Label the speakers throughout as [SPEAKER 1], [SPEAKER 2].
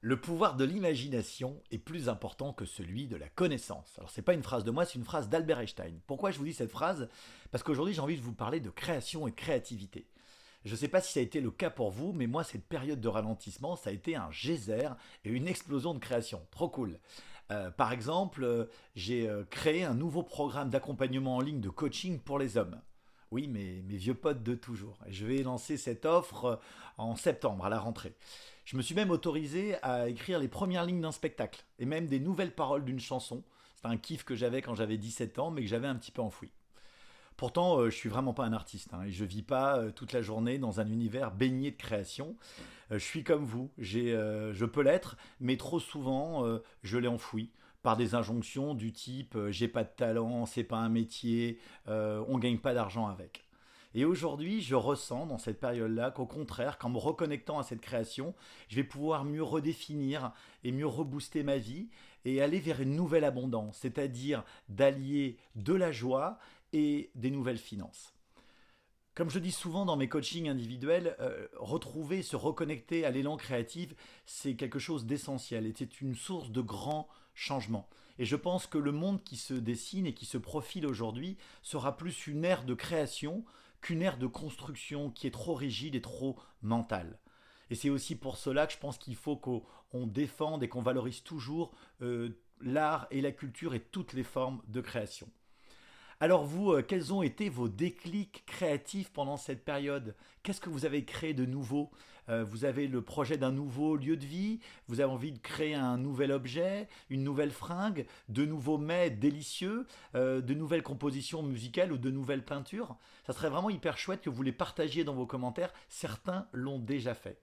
[SPEAKER 1] Le pouvoir de l'imagination est plus important que celui de la connaissance. Alors c'est pas une phrase de moi, c'est une phrase d'Albert Einstein. Pourquoi je vous dis cette phrase? Parce qu'aujourd'hui j'ai envie de vous parler de création et de créativité. Je ne sais pas si ça a été le cas pour vous, mais moi cette période de ralentissement, ça a été un geyser et une explosion de création. Trop cool. Par exemple, j'ai créé un nouveau programme d'accompagnement en ligne de coaching pour les hommes. Oui, mes vieux potes de toujours. Et je vais lancer cette offre en septembre, à la rentrée. Je me suis même autorisé à écrire les premières lignes d'un spectacle, et même des nouvelles paroles d'une chanson. C'était un kiff que j'avais quand j'avais 17 ans, mais que j'avais un petit peu enfoui. Pourtant, je suis vraiment pas un artiste, hein, et je vis pas toute la journée dans un univers baigné de création. Je suis comme vous, je peux l'être, mais trop souvent, je l'ai enfoui par des injonctions du type j'ai pas de talent, c'est pas un métier, on gagne pas d'argent avec. Et aujourd'hui, je ressens dans cette période-là qu'au contraire, qu'en me reconnectant à cette création, je vais pouvoir mieux redéfinir et mieux rebooster ma vie et aller vers une nouvelle abondance, c'est-à-dire d'allier de la joie et des nouvelles finances. Comme je dis souvent dans mes coachings individuels, retrouver, se reconnecter à l'élan créatif, c'est quelque chose d'essentiel et c'est une source de grands changements. Et je pense que le monde qui se dessine et qui se profile aujourd'hui sera plus une ère de création qu'une ère de construction qui est trop rigide et trop mentale. Et c'est aussi pour cela que je pense qu'il faut qu'on défende et qu'on valorise toujours l'art et la culture et toutes les formes de création. Alors vous, quels ont été vos déclics créatifs pendant cette période? Qu'est-ce que vous avez créé de nouveau? Vous avez le projet d'un nouveau lieu de vie? Vous avez envie de créer un nouvel objet, une nouvelle fringue, de nouveaux mets délicieux, de nouvelles compositions musicales ou de nouvelles peintures? Ça serait vraiment hyper chouette que vous les partagiez dans vos commentaires. Certains l'ont déjà fait.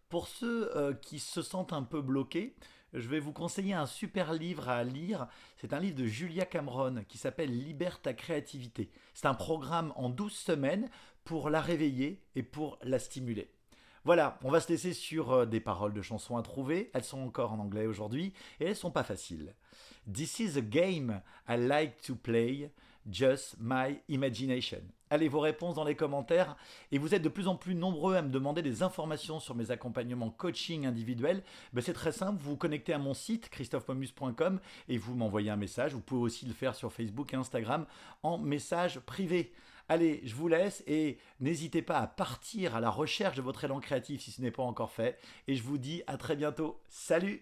[SPEAKER 1] Pour ceux qui se sentent un peu bloqués, je vais vous conseiller un super livre à lire. C'est un livre de Julia Cameron qui s'appelle Libère ta créativité. C'est un programme en 12 semaines pour la réveiller et pour la stimuler. Voilà, on va se laisser sur des paroles de chansons à trouver. Elles sont encore en anglais aujourd'hui et elles sont pas faciles. This is a game I like to play, just my imagination. Allez, vos réponses dans les commentaires. Et vous êtes de plus en plus nombreux à me demander des informations sur mes accompagnements coaching individuels. Ben, c'est très simple, vous vous connectez à mon site christophemomus.com et vous m'envoyez un message. Vous pouvez aussi le faire sur Facebook et Instagram en message privé. Allez, je vous laisse et n'hésitez pas à partir à la recherche de votre élan créatif si ce n'est pas encore fait. Et je vous dis à très bientôt. Salut!